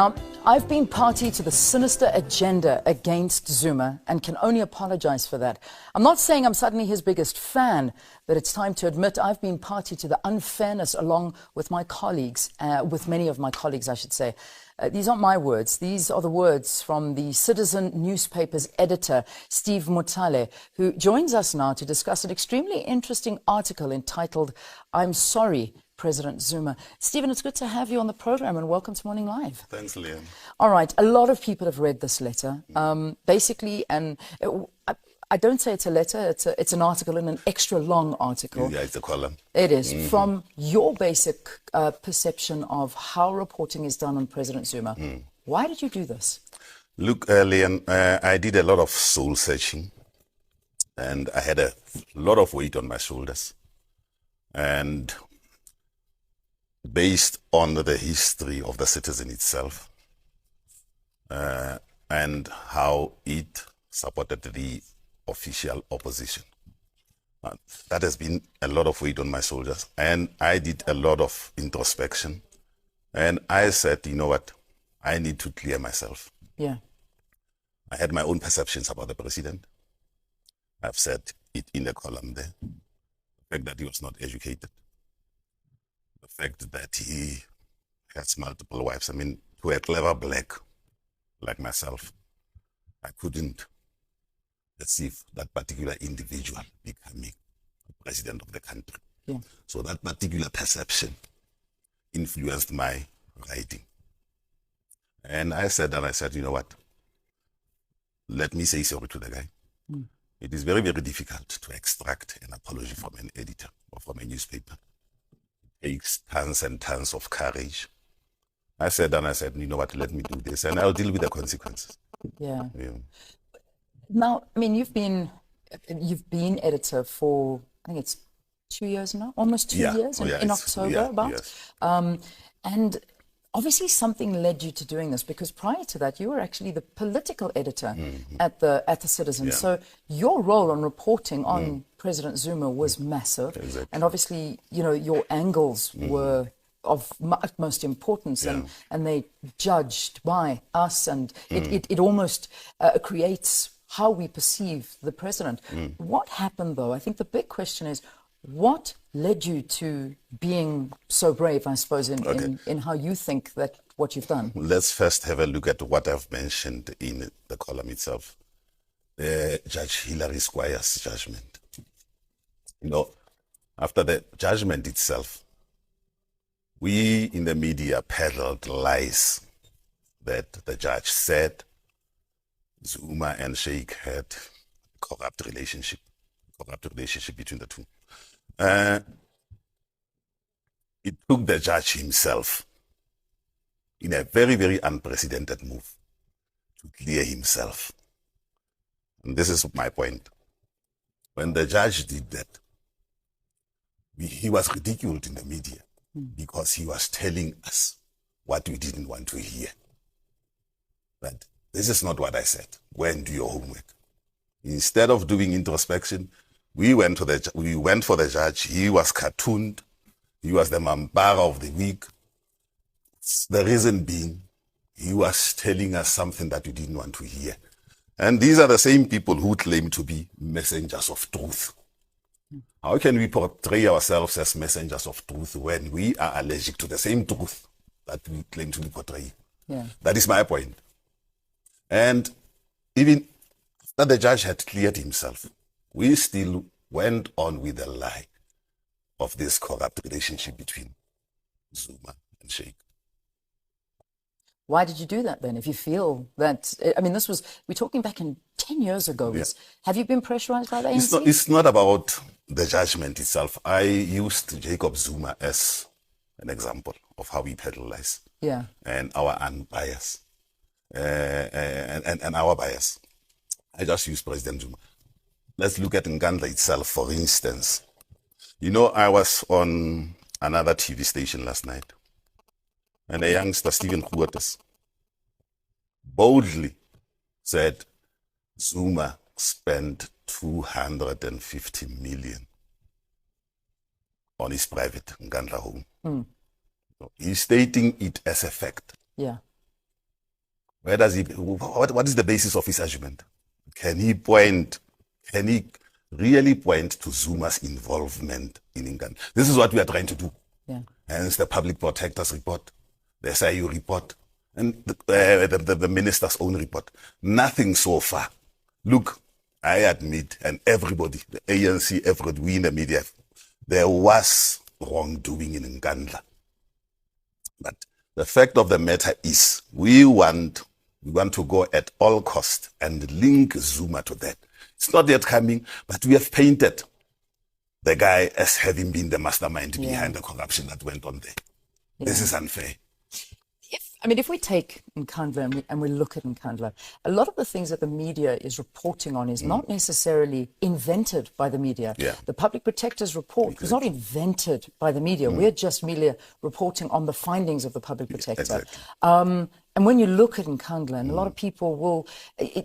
Now, I've been party to the sinister agenda against Zuma and can only apologize for that. I'm not saying I'm suddenly his biggest fan, but it's time to admit I've been party to the unfairness along with my colleagues, with many of my colleagues, I should say. These aren't my words. These are the words from the Citizen newspaper's editor, Steve Mutale, who joins us now to discuss an extremely interesting article entitled, "I'm Sorry, President Zuma." Stephen, it's good to have you on the program and welcome to Morning Live. Thanks, Liam. All right, a lot of people have read this letter. Basically, I don't say it's a letter, it's an article and an extra long article. Yeah, it's a column. It is. From your basic perception of how reporting is done on President Zuma, why did you do this? Look, Liam, I did a lot of soul searching and I had a lot of weight on my shoulders. And based on the history of the Citizen itself and how it supported the official opposition. That has been a lot of weight on my shoulders. And I did a lot of introspection. And I said, you know what, I need to clear myself. Yeah. I had my own perceptions about the president. I've said it in the column there. The fact that he was not educated. The fact that he has multiple wives. I mean, to a clever black like myself, I couldn't perceive that particular individual becoming president of the country. Yeah. So that particular perception influenced my writing. And I said, you know what? Let me say sorry to the guy. It is very, very difficult to extract an apology from an editor or from a newspaper. It takes tons and tons of courage. I said, you know what, let me do this and I'll deal with the consequences. Yeah. Yeah. Now, I mean, you've been editor for, I think it's 2 years now, almost 2 years in October about. Yes. And obviously something led you to doing this, because prior to that, you were actually the political editor at the Citizen. Yeah. So your role on reporting on President Zuma was massive. Exactly. And obviously, you know, your angles were of utmost importance, and they judged by us, and it almost creates how we perceive the president. What happened, though? I think the big question is, what led you to being so brave, I suppose, in how you think that what you've done? Let's first have a look at what I've mentioned in the column itself. Judge Hilary Squire's judgment. You know, after the judgment itself, we in the media peddled lies that the judge said Zuma and Sheikh had a corrupt relationship between the two. It took the judge himself in a very, very unprecedented move to clear himself. And this is my point. When the judge did that, he was ridiculed in the media because he was telling us what we didn't want to hear. That this is not what I said. Go and do your homework. Instead of doing introspection, we went for the judge. He was cartooned. He was the Mambara of the week. The reason being, he was telling us something that we didn't want to hear. And these are the same people who claim to be messengers of truth. How can we portray ourselves as messengers of truth when we are allergic to the same truth that we claim to be portraying? Yeah. That is my point. And even after the judge had cleared himself, we still went on with the lie of this corrupt relationship between Zuma and Sheikh. Why did you do that then? If you feel that, I mean, we're talking back in 10 years ago. Yeah. Have you been pressurized by the ANC? It's not about the judgment itself. I used Jacob Zuma as an example of how we peddle lies. Yeah. And our unbias. And our bias. I just use President Zuma. Let's look at Nkandla itself, for instance. You know, I was on another TV station last night, and a youngster, Stephen Huertas, boldly said Zuma spent 250 million on his private Nkandla home. So he's stating it as a fact. Yeah. Where does he? What is the basis of his argument? Can he really point to Zuma's involvement in England? This is what we are trying to do. Yeah. Hence the Public Protector's report, the SIU report, and the minister's own report. Nothing so far. Look, I admit, and everybody, the ANC, everybody, we in the media, there was wrongdoing in Nkandla. But the fact of the matter is, we want to go at all costs and link Zuma to that. It's not yet coming, but we have painted the guy as having been the mastermind behind the corruption that went on there. Yeah. This is unfair. If we take Nkandla and we look at Nkandla, a lot of the things that the media is reporting on is not necessarily invented by the media. Yeah. The Public Protector's report was not invented by the media. We're just merely reporting on the findings of the Public Protector. Exactly. And when you look at Nkandla, and a lot of people will,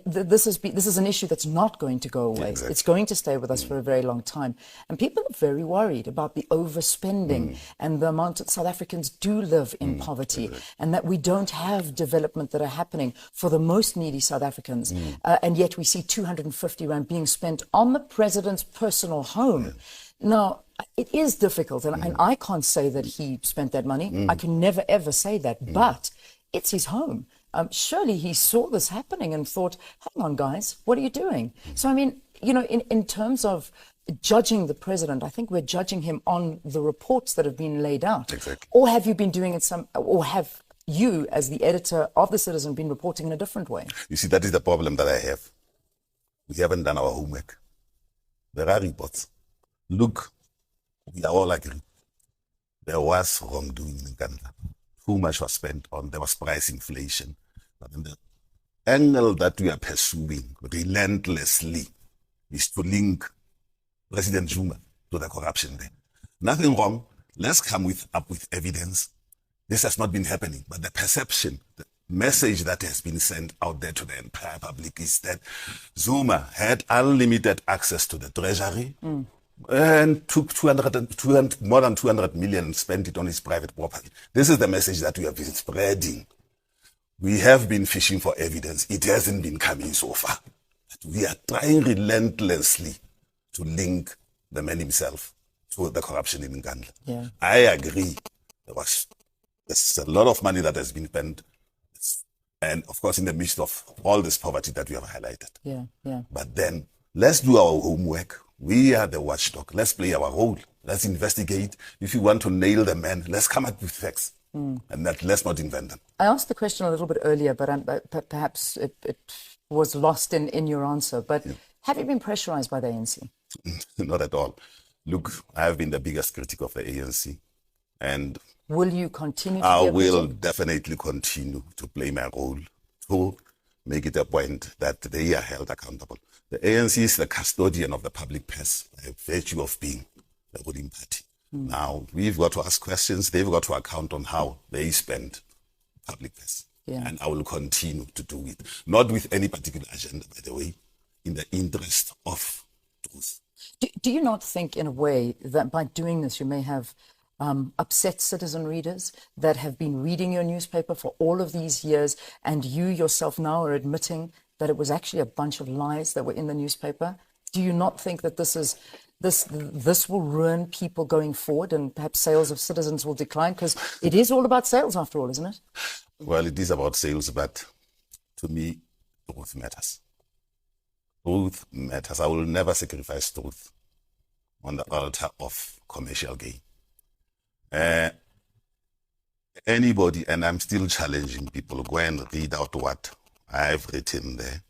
this is an issue that's not going to go away. Exactly. It's going to stay with us for a very long time. And people are very worried about the overspending and the amount that South Africans do live in poverty, and that we don't have development that are happening for the most needy South Africans. And yet we see 250 rand being spent on the president's personal home. Now, it is difficult, and I can't say that he spent that money. I can never, ever say that, but it's his home. Surely he saw this happening and thought, hang on, guys, what are you doing? So, in terms of judging the president, I think we're judging him on the reports that have been laid out. Exactly. Or have you been doing it or have you, as the editor of The Citizen, been reporting in a different way? You see, that is the problem that I have. We haven't done our homework. There are reports. Look, we are all agree. There was wrongdoing in Nkandla. Too much was spent on, there was price inflation. But in the angle that we are pursuing relentlessly is to link President Zuma to the corruption there. Nothing wrong. Let's come up with evidence. This has not been happening, but the perception, the message that has been sent out there to the entire public is that Zuma had unlimited access to the treasury and took more than 200 million and spent it on his private property. This is the message that we have been spreading. We have been fishing for evidence. It hasn't been coming so far. But we are trying relentlessly to link the man himself to the corruption in Nkandla. Yeah. I agree. There's a lot of money that has been spent. And of course, in the midst of all this poverty that we have highlighted. Yeah. But then let's do our homework. We are the watchdog. Let's play our role. Let's investigate. If you want to nail the man, let's come up with facts. And let's not invent them. I asked the question a little bit earlier, but perhaps it was lost in your answer. But have you been pressurized by the ANC? Not at all. Look, I have been the biggest critic of the ANC. And will you continue to I will definitely continue to play my role to make it a point that they are held accountable. The ANC is the custodian of the public purse by virtue of being the ruling party. Now, we've got to ask questions. They've got to account on how they spend public purse. And I will continue to do it. Not with any particular agenda, by the way, in the interest of truth. Do you not think, in a way, that by doing this, you may have upset citizen readers that have been reading your newspaper for all of these years, and you yourself now are admitting that it was actually a bunch of lies that were in the newspaper? Do you not think that this will ruin people going forward, and perhaps sales of Citizens will decline? Because it is all about sales after all, isn't it? Well, it is about sales, but to me, truth matters. Truth matters. I will never sacrifice truth on the altar of commercial gain. Anybody, and I'm still challenging people, go and read out what I've written there.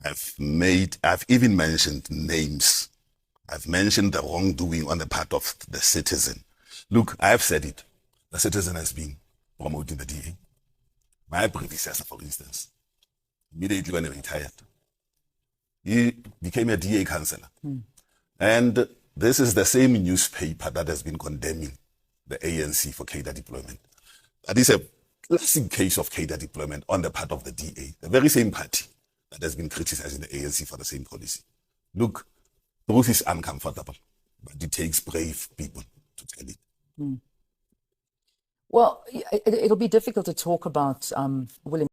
I've even mentioned names. I've mentioned the wrongdoing on the part of the Citizen. Look, I've said it. The Citizen has been promoting the DA. My predecessor, for instance, immediately when he retired, he became a DA councillor. And this is the same newspaper that has been condemning the ANC for cadre deployment. That is a classic case of cadre deployment on the part of the DA, the very same party that has been criticizing the ANC for the same policy. Look, truth is uncomfortable, but it takes brave people to tell it. Well, it'll be difficult to talk about William